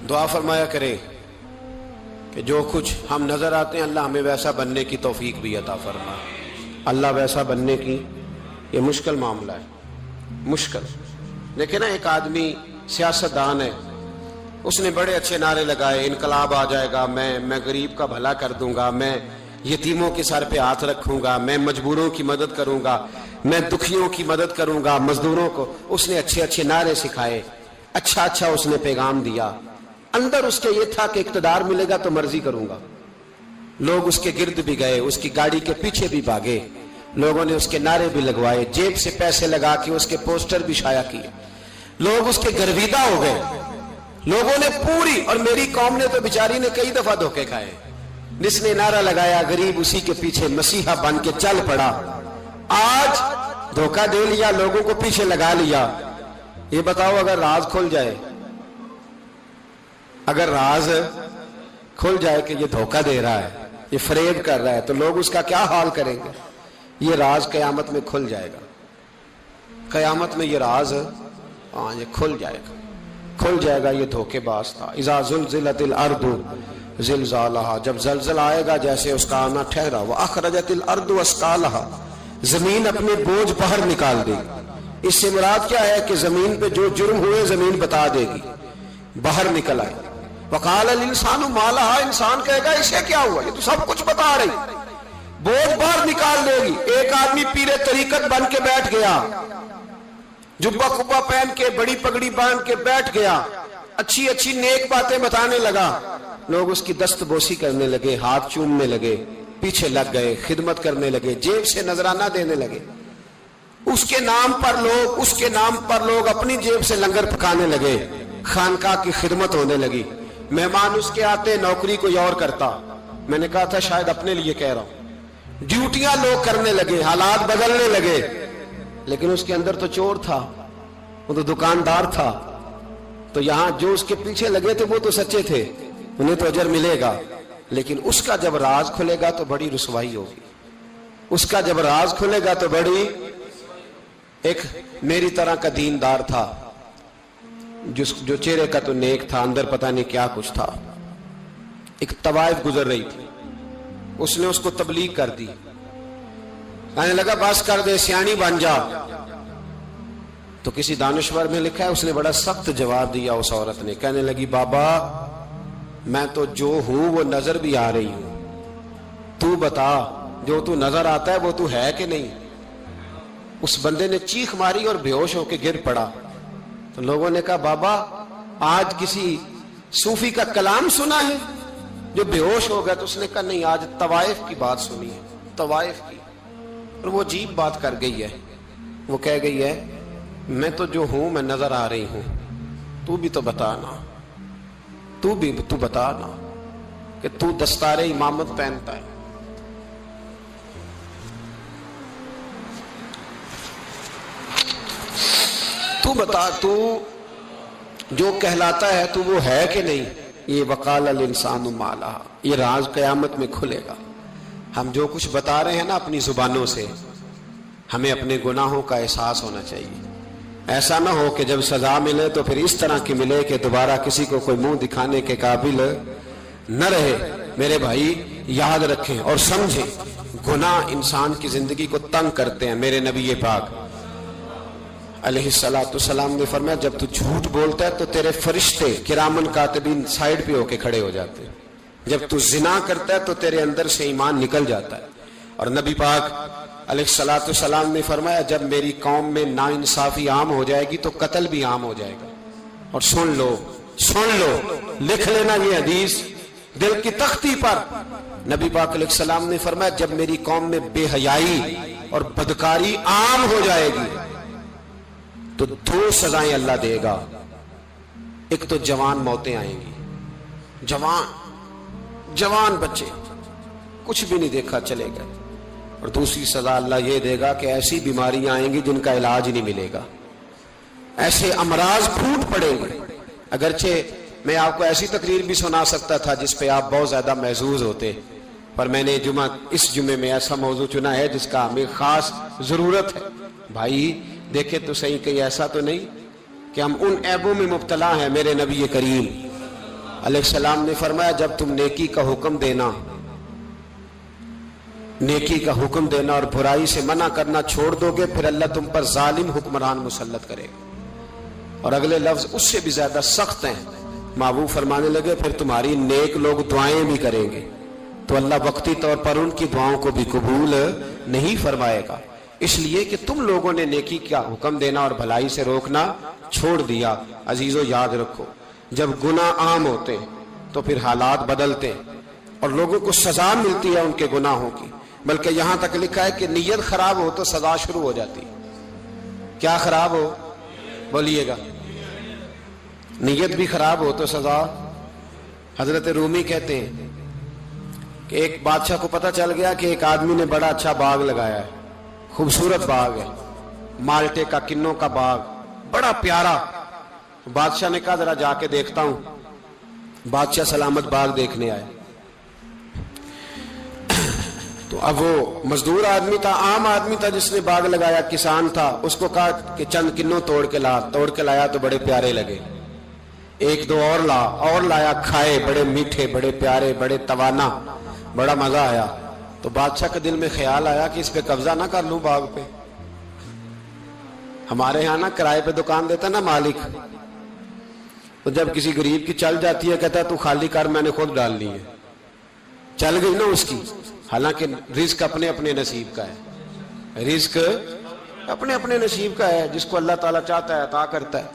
دعا فرمایا کرے کہ جو کچھ ہم نظر آتے ہیں اللہ ہمیں ویسا بننے کی توفیق بھی عطا فرمائے. اللہ ویسا بننے کی یہ مشکل معاملہ ہے, مشکل. دیکھیں نا, ایک آدمی سیاستدان ہے, اس نے بڑے اچھے نعرے لگائے, انقلاب آ جائے گا, میں غریب کا بھلا کر دوں گا, میں یتیموں کے سر پہ ہاتھ رکھوں گا, میں مجبوروں کی مدد کروں گا, میں دکھیوں کی مدد کروں گا, مزدوروں کو. اس نے اچھے اچھے نعرے سکھائے, اچھا اس نے پیغام دیا. اندر اس کے یہ تھا کہ اقتدار ملے گا تو مرضی کروں گا. لوگ اس کے گرد بھی گئے, اس کی گاڑی کے پیچھے بھی بھاگے, لوگوں نے اس کے نعرے بھی لگوائے, جیب سے پیسے لگا کے اس کے پوسٹر بھی شائع کیے. لوگ اس کے گرویدہ ہو گئے, لوگوں نے پوری, اور میری قوم نے تو بیچاری نے کئی دفعہ دھوکے کھائے. جس نے نعرہ لگایا غریب اسی کے پیچھے مسیحا بن کے چل پڑا. آج دھوکہ دے لیا, لوگوں کو پیچھے لگا لیا. یہ بتاؤ اگر راز کھل جائے, اگر راز کھل جائے کہ یہ دھوکہ دے رہا ہے, یہ فریب کر رہا ہے, تو لوگ اس کا کیا حال کریں گے؟ یہ راز قیامت میں کھل جائے گا. قیامت میں یہ راز یہ کھل جائے گا, کھل جائے گا. یہ دھوکے باز تھا. اذا زلزلت الارض زلزالہا, جب زلزلہ آئے گا جیسے اس کا آنا ٹھہرا. واخرجت الارض اثقالہا, زمین اپنے بوجھ باہر نکال دے گی. اس سے مراد کیا ہے کہ زمین پہ جو جرم ہوئے زمین بتا دے گی, باہر نکل آئے. وقال الانسان ما لہا, انسان کہے گا اسے کیا ہوا, یہ تو سب کچھ بتا رہی. بوجھ باہر نکال دے گی. ایک آدمی پیر طریقت بن کے بیٹھ گیا, جبہ کبہ پہن کے, بڑی پگڑی باندھ کے بیٹھ گیا, اچھی اچھی نیک باتیں بتانے لگا. لوگ اس کی دست بوسی کرنے لگے, ہاتھ چومنے لگے, پیچھے لگ گئے, خدمت کرنے لگے, جیب سے نذرانہ دینے لگے. اس کے نام پر لوگ اپنی جیب سے لنگر پکانے لگے, خانقاہ کی خدمت ہونے لگی. مہمان اس کے آتے, نوکری کوئی اور کرتا. میں نے کہا تھا شاید اپنے لیے کہہ رہا ہوں. ڈیوٹیاں لوگ کرنے لگے, حالات بدلنے لگے. لیکن اس کے اندر تو چور تھا, وہ تو دکاندار تھا. تو یہاں جو اس کے پیچھے لگے تھے وہ تو سچے تھے, انہیں تو اجر ملے گا. لیکن اس کا جب راز کھلے گا تو بڑی رسوائی ہوگی. اس کا جب راز کھلے گا تو بڑی. ایک میری طرح کا دیندار تھا, جو چہرے کا تو نیک تھا, اندر پتہ نہیں کیا کچھ تھا. ایک طوائف گزر رہی تھی, اس نے اس کو تبلیغ کر دی. کہنے لگا بس کر دے, سیانی بن جا. تو کسی دانشور میں لکھا ہے اس نے بڑا سخت جواب دیا. اس عورت نے کہنے لگی بابا میں تو جو ہوں وہ نظر بھی آ رہی ہوں, تو بتا جو تو نظر آتا ہے وہ تو ہے کہ نہیں. اس بندے نے چیخ ماری اور بے ہوش ہو کے گر پڑا. تو لوگوں نے کہا بابا آج کسی صوفی کا کلام سنا ہے جو بے ہوش ہو گیا. تو اس نے کہا نہیں, آج طوائف کی بات سنی ہے, طوائف کی. اور وہ عجیب بات کر گئی ہے. وہ کہہ گئی ہے میں تو جو ہوں میں نظر آ رہی ہوں, تو بھی تو بتانا, تو بتانا کہ تو دستار امامت پہنتا ہے. تو بتا, تو جو کہلاتا ہے تو وہ ہے کہ نہیں. یہ وقال الانسان ما لہا, یہ راز قیامت میں کھلے گا. ہم جو کچھ بتا رہے ہیں نا اپنی زبانوں سے, ہمیں اپنے گناہوں کا احساس ہونا چاہیے. ایسا نہ ہو کہ جب سزا ملے تو پھر اس طرح کی ملے کہ دوبارہ کسی کو کوئی منہ دکھانے کے قابل نہ رہے. میرے بھائی یاد رکھیں اور سمجھیں، گناہ انسان کی زندگی کو تنگ کرتے ہیں۔ میرے نبی پاک علیہ السلام نے فرمایا جب تو جھوٹ بولتا ہے تو تیرے فرشتے کرامن کاتبین سائیڈ پہ ہو کے کھڑے ہو جاتے ہیں، جب تو زنا کرتا ہے تو تیرے اندر سے ایمان نکل جاتا ہے۔ اور نبی پاک علیہ السلام نے فرمایا جب میری قوم میں ناانصافی عام ہو جائے گی تو قتل بھی عام ہو جائے گا۔ اور سن لو، لکھ لینا یہ حدیث دل کی تختی پر، نبی پاک علیہ السلام نے فرمایا جب میری قوم میں بے حیائی اور بدکاری عام ہو جائے گی تو 2 سزائیں اللہ دے گا۔ ایک تو جوان موتیں آئیں گی، جوان بچے کچھ بھی نہیں دیکھا چلے گئے، اور دوسری سزا اللہ یہ دے گا کہ ایسی بیماریاں آئیں گی جن کا علاج نہیں ملے گا، ایسے امراض پھوٹ پڑیں گے۔ اگرچہ میں آپ کو ایسی تقریر بھی سنا سکتا تھا جس پہ آپ بہت زیادہ محظوظ ہوتے، پر میں نے اس جمعے میں ایسا موضوع چنا ہے جس کا ہمیں خاص ضرورت ہے۔ بھائی دیکھیں تو صحیح، کہیں ایسا تو نہیں کہ ہم ان عیبوں میں مبتلا ہیں۔ میرے نبی کریم علیہ السلام نے فرمایا جب تم نیکی کا حکم دینا اور برائی سے منع کرنا چھوڑ دو گے پھر اللہ تم پر ظالم حکمران مسلط کرے گا۔ اور اگلے لفظ اس سے بھی زیادہ سخت ہیں، محبوب فرمانے لگے پھر تمہاری نیک لوگ دعائیں بھی کریں گے تو اللہ وقتی طور پر ان کی دعاؤں کو بھی قبول نہیں فرمائے گا، اس لیے کہ تم لوگوں نے نیکی کا حکم دینا اور بھلائی سے روکنا چھوڑ دیا۔ عزیزو یاد رکھو جب گناہ عام ہوتے تو پھر حالات بدلتے اور لوگوں کو سزا ملتی ہے ان کے گناہوں کی، بلکہ یہاں تک لکھا ہے کہ نیت خراب ہو تو سزا شروع ہو جاتی۔ کیا خراب ہو؟ بولیے گا۔ نیت بھی خراب ہو تو سزا۔ حضرت رومی کہتے ہیں کہ ایک بادشاہ کو پتہ چل گیا کہ ایک آدمی نے بڑا اچھا باغ لگایا ہے، خوبصورت باغ ہے، مالٹے کا کنوں کا باغ بڑا پیارا۔ بادشاہ نے کہا ذرا جا کے دیکھتا ہوں۔ بادشاہ سلامت باغ دیکھنے آئے تو اب وہ مزدور آدمی تھا، عام آدمی تھا جس نے باغ لگایا، کسان تھا، اس کو کہا کہ چند کنوں توڑ کے لایا تو بڑے پیارے لگے، ایک دو اور لایا، کھائے، بڑے میٹھے، بڑے پیارے، بڑے توانا، بڑا مزہ آیا۔ تو بادشاہ کے دل میں خیال آیا کہ اس پہ قبضہ نہ کر لوں باغ پہ۔ ہمارے یہاں نا کرائے پہ دکان دیتا نا مالک، تو جب کسی غریب کی چل جاتی ہے کہتا ہے تو خالی کر، میں نے خود ڈال لی ہے، چل گئی نا اس کی۔ حالانکہ رزق اپنے اپنے نصیب کا ہے، رزق اپنے اپنے نصیب کا ہے، جس کو اللہ تعالیٰ چاہتا ہے عطا کرتا ہے۔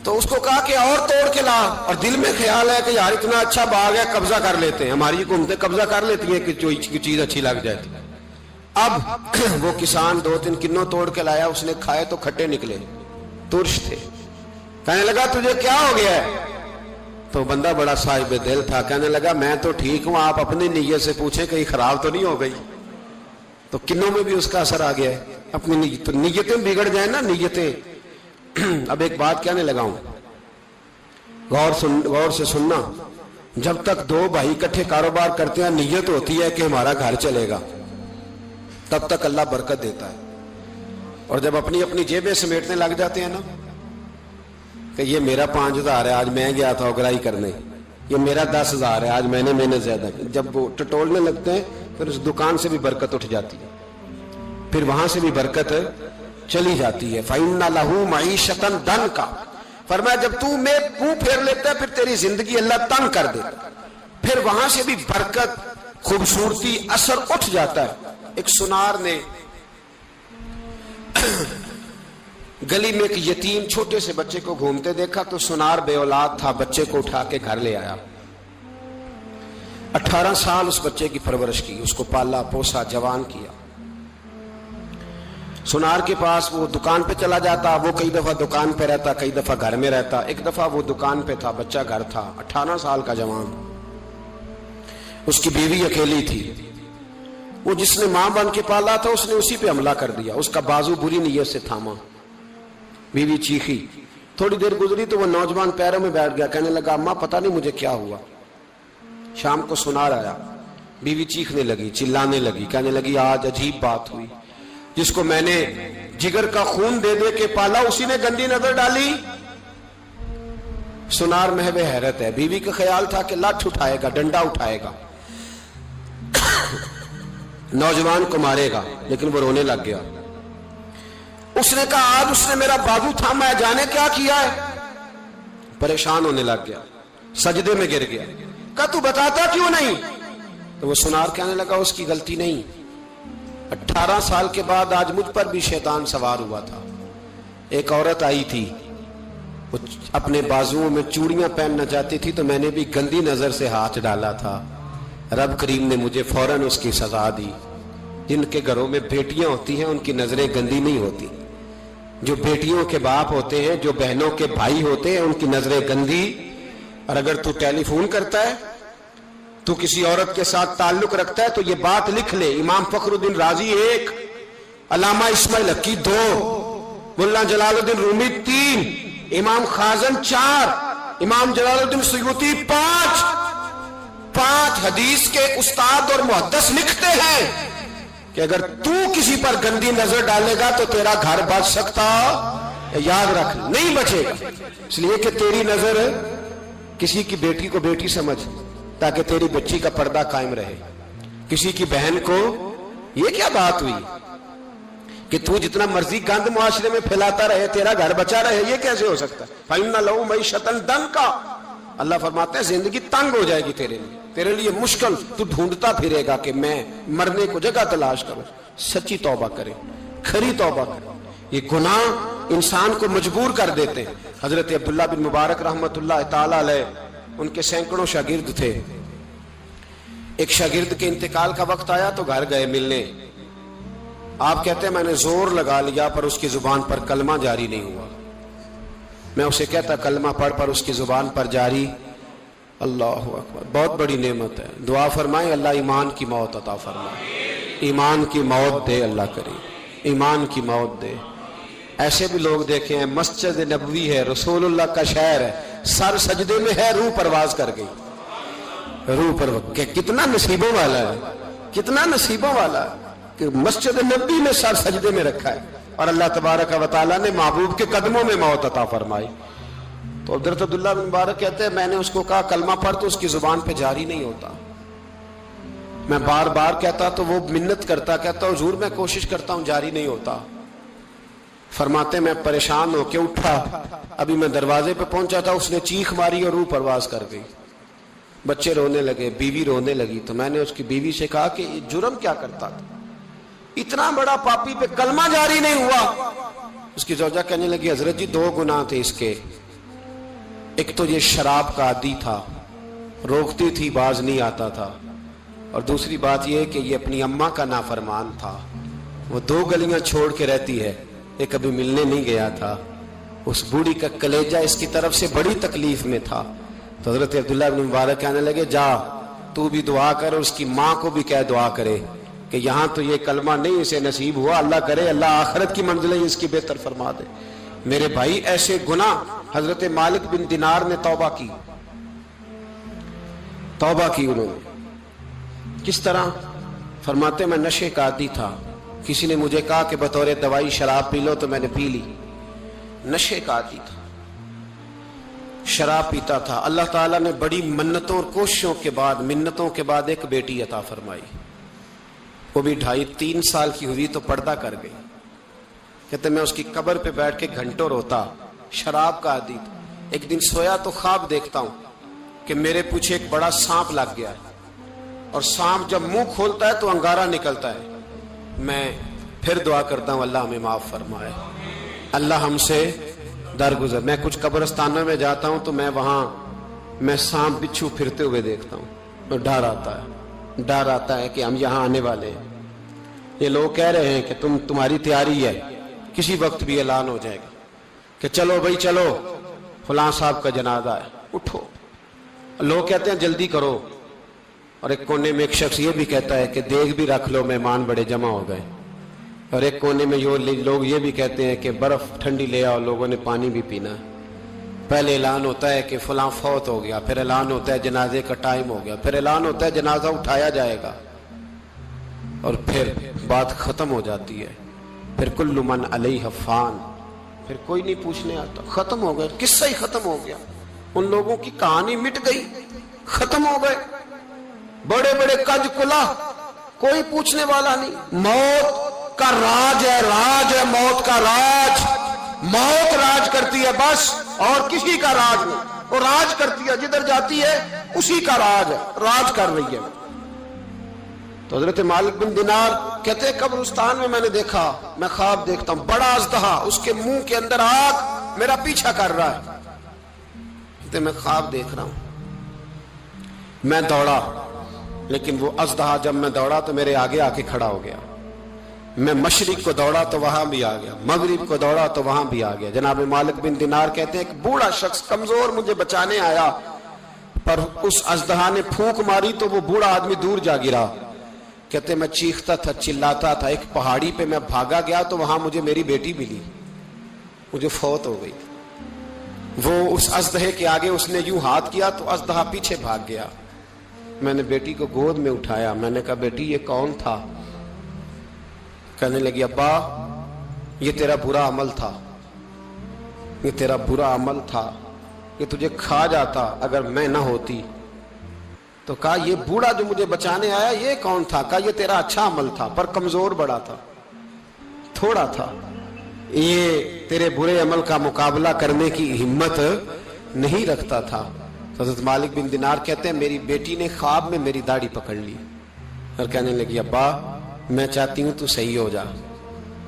تو اس کو کہا کہ اور توڑ کے لا، اور دل میں خیال ہے کہ یار اتنا اچھا باغ ہے قبضہ کر لیتے ہیں، ہماری حکومتیں قبضہ کر لیتی ہیں کہ کوئی چیز اچھی لگ جاتی۔ اب وہ کسان 2-3 کنوں توڑ کے لایا، اس نے کھائے تو کھٹے نکلے، ترش تھے۔ کہنے لگا تجھے کیا ہو گیا ہے؟ تو بندہ بڑا صاحب دل تھا، کہنے لگا میں تو ٹھیک ہوں، آپ اپنی نیت سے پوچھیں کہیں خراب تو نہیں ہو گئی۔ تو کنوں میں بھی اس کا اثر آ گیا ہے، اپنی نیتیں بگڑ جائیں نا، نیتیں۔ اب ایک بات کہنے لگا ہوں، غور سے سننا، جب تک 2 بھائی اکٹھے کاروبار کرتے ہیں نیت ہوتی ہے کہ ہمارا گھر چلے گا، تب تک اللہ برکت دیتا ہے۔ اور جب اپنی اپنی جیبیں سمیٹنے لگ جاتے ہیں نا کہ یہ میرا 5000 ہے، آج میں گیا تھا اگرائی کرنے، یہ میرا 10,000 ہے، آج میں نے محنت زیادہ کی، جب وہ ٹٹولنے لگتے ہیں پھر اس دکان سے بھی برکت اٹھ جاتی ہے، پھر وہاں سے بھی برکت چلی جاتی ہے۔ فَإِنَّ لَهُ مَعِيشَةً ضَنْكَ، فرمایا جب تو میں منہ پھیر لیتا ہے پھر تیری زندگی اللہ تنگ کر دیتا، پھر وہاں سے بھی برکت، خوبصورتی، اثر اٹھ جاتا ہے۔ ایک سنار نے گلی میں ایک یتیم چھوٹے سے بچے کو گھومتے دیکھا تو سنار بے اولاد تھا، بچے کو اٹھا کے گھر لے آیا، 18 سال اس بچے کی پرورش کی، اس کو پالا پوسا، جوان کیا۔ سنار کے پاس وہ دکان پہ چلا جاتا، وہ کئی دفعہ دکان پہ رہتا، کئی دفعہ گھر میں رہتا۔ ایک دفعہ وہ دکان پہ تھا، بچہ گھر تھا، 18 سال کا جوان، اس کی بیوی اکیلی تھی۔ وہ جس نے ماں بن کے پالا تھا اس نے اسی پہ حملہ کر دیا، اس کا بازو بری نیت سے تھاما، بیوی چیخی۔ تھوڑی دیر گزری تو وہ نوجوان پیروں میں بیٹھ گیا، کہنے لگا اماں پتہ نہیں مجھے کیا ہوا۔ شام کو سنار آیا، بیوی چیخنے لگی، چلانے لگی، کہنے لگی آج عجیب بات ہوئی، جس کو میں نے جگر کا خون دے دے کے پالا اسی نے گندی نظر ڈالی۔ سنار محو حیرت ہے. بیوی کا خیال تھا کہ لاٹھ اٹھائے گا, ڈنڈا اٹھائے گا, نوجوان کو مارے گا, لیکن وہ رونے لگ گیا. اس نے کہا آج اس نے میرا بازو تھاما ہے, جانے کیا کیا ہے. پریشان ہونے لگ گیا, سجدے میں گر گیا. کہا تو بتاتا کیوں نہیں؟ تو وہ سنار کہنے لگا اس کی غلطی نہیں. 18 سال کے بعد آج مجھ پر بھی شیطان سوار ہوا تھا. ایک عورت آئی تھی, وہ اپنے بازوؤں میں چوڑیاں پہننا چاہتی تھی, تو میں نے بھی گندی نظر سے ہاتھ ڈالا تھا. رب کریم نے مجھے فوراً اس کی سزا دی. جن کے گھروں میں بیٹیاں ہوتی ہیں ان کی نظریں گندی نہیں ہوتی. جو بیٹیوں کے باپ ہوتے ہیں, جو بہنوں کے بھائی ہوتے ہیں, ان کی نظریں گندی. اور اگر تو ٹیلی فون کرتا ہے, تو کسی عورت کے ساتھ تعلق رکھتا ہے, تو یہ بات لکھ لے, امام فخر الدین رازی 1, علامہ اسماعیل حقی 2, ملا جلال الدین رومی 3, امام خازن 4, امام جلال الدین سیوطی 5 حدیث کے استاد اور محدث لکھتے ہیں کہ اگر تو کسی پر گندی نظر ڈالے گا تو تیرا گھر بچ سکتا, یاد رکھ نہیں بچے گا. اس لیے کہ تیری نظر کسی کی بیٹی کو بیٹی سمجھ, تاکہ تیری بچی کا پردہ قائم رہے. کسی کی بہن کو, یہ کیا بات ہوئی کہ تو جتنا مرضی گند معاشرے میں پھیلاتا رہے تیرا گھر بچا رہے, یہ کیسے ہو سکتا ہے؟ فَإِنَّ لَهُ مَعِيشَةً ضَنْكَ, اللہ فرماتے ہیں زندگی تنگ ہو جائے گی تیرے لیے مشکل. تو ڈھونڈتا پھرے گا کہ میں مرنے کو جگہ تلاش کروں. سچی توبہ کرے, کھری توبہ کرے. یہ گناہ انسان کو مجبور کر دیتے ہیں. حضرت عبداللہ بن مبارک رحمت اللہ تعالی علیہ, ان کے سینکڑوں شاگرد تھے. ایک شاگرد کے انتقال کا وقت آیا تو گھر گئے ملنے. آپ کہتے ہیں میں نے زور لگا لیا پر اس کی زبان پر کلمہ جاری نہیں ہوا. میں اسے کہتا کلمہ پڑھ پر اس کی زبان پر جاری. اللہ اکبر, بہت بڑی نعمت ہے. دعا فرمائیں اللہ ایمان کی موت عطا فرمائے, ایمان کی موت دے اللہ کریم, ایمان کی موت دے. ایسے بھی لوگ دیکھے ہیں, مسجد نبوی ہے, رسول اللہ کا شہر ہے, سر سجدے میں ہے, روح پرواز کر گئی. روح پرواز, کتنا نصیبوں والا ہے, کتنا نصیبوں والا ہے کہ مسجد نبوی میں سر سجدے میں رکھا ہے, اور اللہ تبارک و تعالیٰ نے محبوب کے قدموں میں موت عطا فرمائی. تو حضرت عبداللہ بن مبارک کہتے ہیں میں نے اس کو کہا کلمہ پڑھ, تو اس کی زبان پہ جاری نہیں ہوتا. میں بار بار کہتا تو وہ منت کرتا, کہتا حضور میں کوشش کرتا ہوں جاری نہیں ہوتا. فرماتے میں پریشان ہو کے اٹھا, ابھی میں دروازے پہ پہنچا تھا, اس نے چیخ ماری اور روح پرواز کر گئی. بچے رونے لگے, بیوی رونے لگی. تو میں نے اس کی بیوی سے کہا کہ جرم کیا کرتا تھا, اتنا بڑا پاپی پہ کلمہ جاری نہیں ہوا. اس کی زوجہ کہنے لگی حضرت جی 2 گناہ تھے اس کے. ایک تو یہ شراب کا عادی تھا, روکتی تھی باز نہیں آتا تھا, اور دوسری بات یہ کہ یہ اپنی اماں کا نافرمان تھا. وہ 2 گلیاں چھوڑ کے رہتی ہے, یہ کبھی ملنے نہیں گیا تھا. اس بوڑھی کا کلیجہ اس کی طرف سے بڑی تکلیف میں تھا. تو حضرت عبداللہ بن مبارک کہنے لگے جا تو بھی دعا کر, اس کی ماں کو بھی کہہ دعا کرے کہ یہاں تو یہ کلمہ نہیں اسے نصیب ہوا, اللہ کرے اللہ آخرت کی منزلیں اس کی بہتر فرما دے. میرے بھائی ایسے گناہ حضرت مالک بن دینار نے توبہ کی. توبہ کی انہوں نے. کس طرح؟ فرماتے میں نشے کا عادی تھا, کسی نے مجھے کہا کہ بطور دوائی شراب پی لو تو میں نے پی لی. نشے کا عادی تھا, شراب پیتا تھا. اللہ تعالیٰ نے بڑی منتوں اور کوششوں کے بعد, منتوں کے بعد ایک بیٹی عطا فرمائی. وہ بھی 2.5-3 سال کی ہوئی تو پردہ کر گئی. کہتے میں اس کی قبر پہ بیٹھ کے گھنٹوں روتا. شراب کا عادی تھا. ایک دن سویا تو خواب دیکھتا ہوں کہ میرے پیچھے ایک بڑا سانپ لگ گیا, اور سانپ جب منہ کھولتا ہے تو انگارہ نکلتا ہے. میں پھر دعا کرتا ہوں اللہ ہمیں معاف فرمائے, اللہ ہم سے درگزر. میں کچھ قبرستانوں میں جاتا ہوں تو میں وہاں میں سانپ بچھو پھرتے ہوئے دیکھتا ہوں, تو ڈر آتا ہے کہ ہم یہاں آنے والے ہیں. یہ لوگ کہہ رہے ہیں کہ تمہاری تیاری ہے, کسی وقت بھی اعلان ہو جائے گا کہ چلو بھائی چلو فلاں صاحب کا جنازہ ہے, اٹھو. لوگ کہتے ہیں جلدی کرو, اور ایک کونے میں ایک شخص یہ بھی کہتا ہے کہ دیگ بھی رکھ لو مہمان بڑے جمع ہو گئے. اور ایک کونے میں لوگ یہ بھی کہتے ہیں کہ برف ٹھنڈی لے آؤ, لوگوں نے پانی بھی پینا ہے. پہلے اعلان ہوتا ہے کہ فلاں فوت ہو گیا, پھر اعلان ہوتا ہے جنازے کا ٹائم ہو گیا, پھر اعلان ہوتا ہے جنازہ اٹھایا جائے گا, اور پھر بات ختم ہو جاتی ہے. پھر کل من علیہ فان, پھر کوئی نہیں پوچھنے آتا, ختم ہو گیا, قصہ ہی ختم ہو گیا. ان لوگوں کی کہانی مٹ گئی، ختم ہو گئے، بڑے بڑے کج کلا، کوئی پوچھنے والا نہیں۔ موت کا راج ہے، راج ہے موت کا راج، موت راج کرتی ہے بس، اور کسی کا راج نہیں۔ وہ راج کرتی ہے، جدھر جاتی ہے اسی کا راج ہے، راج کر رہی ہے۔ تو حضرت مالک بن دینار کہتے ہیں قبرستان میں نے دیکھا، میں خواب دیکھتا ہوں، بڑا اژدہا، اس کے منہ کے اندر آگ میرا پیچھا کر رہا ہے۔ کہتے میں خواب دیکھ رہا ہوں، میں دوڑا، لیکن وہ اژدہا جب میں دوڑا تو میرے آگے آ کے کھڑا ہو گیا۔ میں مشرق کو دوڑا تو وہاں بھی آ گیا، مغرب کو دوڑا تو وہاں بھی آ گیا۔ جناب مالک بن دینار کہتے ہیں ایک بوڑھا شخص کمزور مجھے بچانے آیا، پر اس اژدہا نے پھونک ماری تو وہ بوڑھا آدمی دور جا گرا۔ کہتے میں چیختا تھا، چلاتا تھا، ایک پہاڑی پہ میں بھاگا گیا تو وہاں مجھے میری بیٹی ملی، مجھے فوت ہو گئی۔ وہ اس اژدہے کے آگے اس نے یوں ہاتھ کیا تو اژدہا پیچھے بھاگ گیا۔ میں نے بیٹی کو گود میں اٹھایا، میں نے کہا بیٹی یہ کون تھا؟ کہنے لگی ابا یہ تیرا برا عمل تھا، یہ تیرا برا عمل تھا، یہ تجھے کھا جاتا اگر میں نہ ہوتی۔ تو کہا یہ بوڑھا جو مجھے بچانے آیا یہ کون تھا؟ کہا یہ تیرا اچھا عمل تھا، پر کمزور بڑا تھا، تھوڑا تھا، یہ تیرے برے عمل کا مقابلہ کرنے کی ہمت نہیں رکھتا تھا۔ حضرت مالک بن دینار کہتے ہیں میری بیٹی نے خواب میں میری داڑھی پکڑ لی اور کہنے لگی ابا میں چاہتی ہوں تو صحیح ہو جا،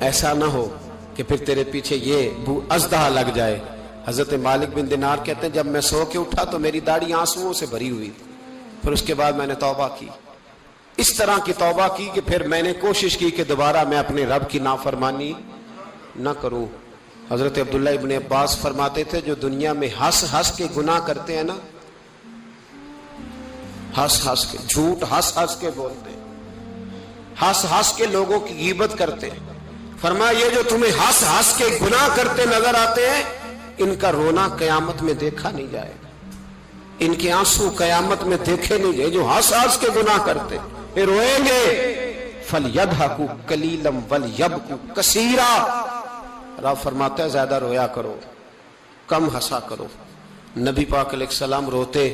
ایسا نہ ہو کہ پھر تیرے پیچھے یہ اژدہا لگ جائے۔ حضرت مالک بن دینار کہتے ہیں جب میں سو کے اٹھا تو میری داڑھی آنسوؤں سے بھری ہوئی تھی۔ پھر اس کے بعد میں نے توبہ کی، اس طرح کی توبہ کی کہ پھر میں نے کوشش کی کہ دوبارہ میں اپنے رب کی نافرمانی نہ کروں۔ حضرت عبداللہ ابن عباس فرماتے تھے جو دنیا میں ہنس ہنس کے گناہ کرتے ہیں نا، ہنس ہنس کے، جھوٹ ہنس ہنس کے بولتے ہیں، ہنس ہنس کے لوگوں کی غیبت کرتے ہیں، فرمایا یہ جو تمہیں ہنس ہنس کے گناہ کرتے نظر آتے ہیں ان کا رونا قیامت میں دیکھا نہیں جائے گا، ان کے آنسو قیامت میں دیکھے نہیں جائے۔ جو ہنس ہنس کے گناہ کرتے یہ روئیں گے، فَلْيَضْحَكُوا قَلِيلًا وَلْيَبْكُوا كَثِيرًا۔ رب فرماتا ہے زیادہ رویا کرو، کم ہنسا کرو۔ نبی پاک علیہ السلام روتے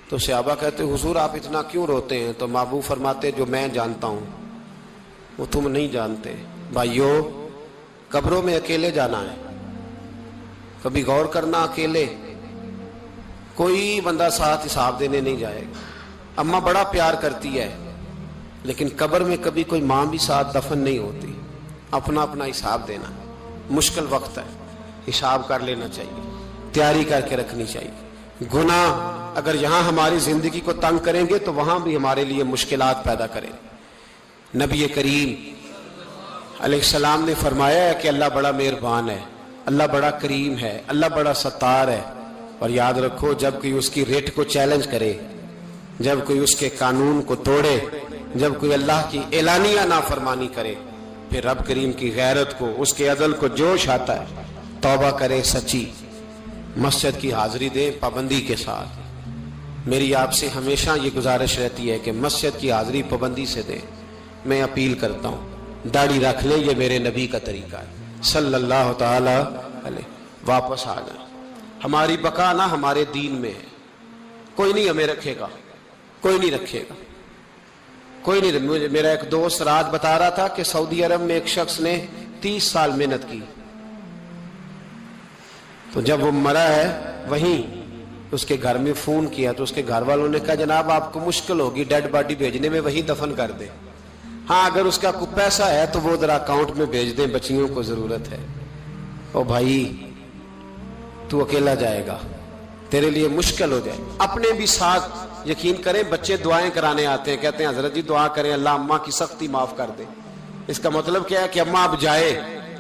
تو صحابہ کہتے حضور آپ اتنا کیوں روتے ہیں؟ تو محبوب فرماتے جو میں جانتا ہوں وہ تم نہیں جانتے۔ بھائیو قبروں میں اکیلے جانا ہے، کبھی غور کرنا، اکیلے، کوئی بندہ ساتھ حساب دینے نہیں جائے گا۔ اماں بڑا پیار کرتی ہے لیکن قبر میں کبھی کوئی ماں بھی ساتھ دفن نہیں ہوتی، اپنا اپنا حساب دینا، مشکل وقت ہے، حساب کر لینا چاہیے، تیاری کر کے رکھنی چاہیے۔ گناہ اگر یہاں ہماری زندگی کو تنگ کریں گے تو وہاں بھی ہمارے لیے مشکلات پیدا کریں۔ نبی کریم علیہ السلام نے فرمایا ہے کہ اللہ بڑا مہربان ہے، اللہ بڑا کریم ہے، اللہ بڑا ستار ہے، اور یاد رکھو جب کوئی اس کی ریٹ کو چیلنج کرے، جب کوئی اس کے قانون کو توڑے، جب کوئی اللہ کی اعلانیہ نافرمانی کرے، پھر رب کریم کی غیرت کو، اس کے عدل کو جوش آتا ہے، توبہ کرے سچی، مسجد کی حاضری دے پابندی کے ساتھ۔ میری آپ سے ہمیشہ یہ گزارش رہتی ہے کہ مسجد کی حاضری پابندی سے دیں۔ میں اپیل کرتا ہوں داڑھی رکھ لیں، یہ میرے نبی کا طریقہ ہے صلی اللہ تعالی علیہ۔ واپس آ جائیں، ہماری بقا نہ ہمارے دین میں ہے، کوئی نہیں ہمیں رکھے گا، کوئی نہیں رکھے گا، کوئی نہیں۔ میرا ایک دوست رات بتا رہا تھا کہ سعودی عرب میں ایک شخص نے 30 سال محنت کی، تو جب وہ مرا ہے وہیں اس کے گھر میں فون کیا تو اس کے گھر والوں نے کہا جناب آپ کو مشکل ہوگی ڈیڈ باڈی بھیجنے میں، وہیں دفن کر دیں، ہاں اگر اس کا کوئی پیسہ ہے تو وہ ذرا اکاؤنٹ میں بھیج دیں، بچیوں کو ضرورت ہے۔ او بھائی تو اکیلا جائے گا، تیرے لیے مشکل ہو جائے۔ اپنے بھی ساتھ یقین کریں، بچے دعائیں کرانے آتے ہیں، کہتے ہیں حضرت جی دعا کریں اللہ اماں کی سختی معاف کر دے۔ اس کا مطلب کیا ہے کہ اماں اب جائے،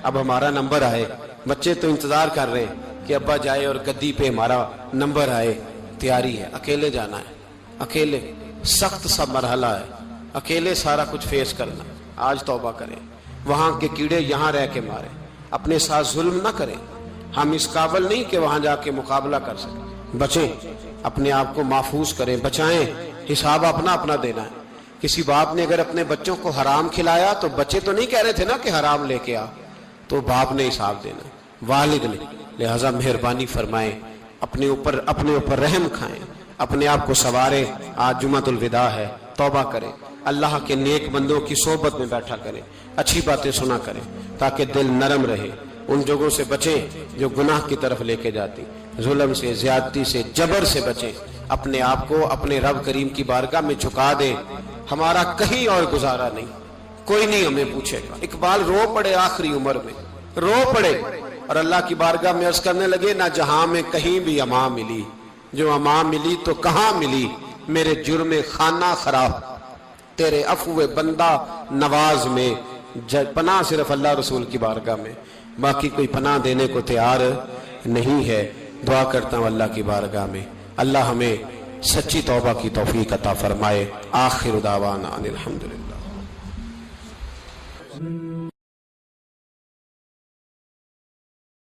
اب ہمارا نمبر آئے۔ بچے تو انتظار کر رہے ہیں کہ ابا جائے اور گدی پہ ہمارا نمبر آئے۔ تیاری ہے، اکیلے جانا ہے، اکیلے، سخت سا مرحلہ ہے، اکیلے سارا کچھ فیس کرنا۔ آج توبہ کریں، وہاں کے کیڑے یہاں رہ کے مارے، اپنے ساتھ ظلم نہ کریں۔ ہم اس قابل نہیں کہ وہاں جا کے مقابلہ کر سکیں، بچیں، اپنے آپ کو محفوظ کریں، بچائیں، حساب اپنا اپنا دینا ہے۔ کسی باپ نے اگر اپنے بچوں کو حرام کھلایا تو بچے تو نہیں کہہ رہے تھے نا کہ حرام لے کے آ، تو باپ نے حساب دینا، والد نے۔ لہذا مہربانی فرمائیں، اپنے اوپر رحم کھائیں، اپنے آپ کو سنواریں. آج جمعۃ الوداع ہے، توبہ کریں، اللہ کے نیک بندوں کی صحبت میں بیٹھا کریں، اچھی باتیں سنا کریں تاکہ دل نرم رہے. ان جگہوں سے بچیں جو گناہ کی طرف لے کے جاتی، ظلم سے، زیادتی سے، جبر سے بچیں. اپنے آپ کو اپنے رب کریم کی بارگاہ میں جھکا دیں. ہمارا کہیں اور گزارا نہیں، کوئی نہیں ہمیں پوچھے گا. اقبال رو پڑے آخری عمر میں، رو پڑے اور اللہ کی بارگاہ میں عرض کرنے لگے نہ جہاں میں کہیں بھی امان ملی، جو امان ملی تو کہاں ملی، میرے جرم خانہ خراب تیرے عفو بندہ نواز میں. پناہ صرف اللہ رسول کی بارگاہ میں، باقی کوئی پناہ دینے کو تیار نہیں ہے. دعا کرتا ہوں اللہ کی بارگاہ میں اللہ ہمیں سچی توبہ کی توفیق عطا فرمائے. آخر دعوانا ان الحمدللہ.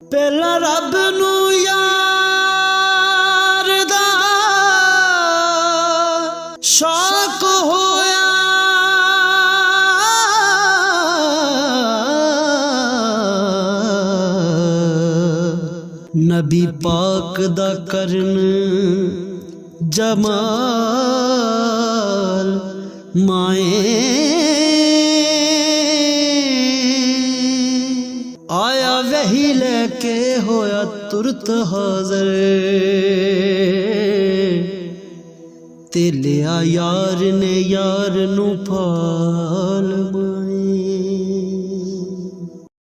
پہلا رب نو یار دا شوق ہویا، نبی پاک دا کرن جمال مائیں آیا وہی لے کے ہویا ترت حاضر، تے لیا یار نے یار نو پھال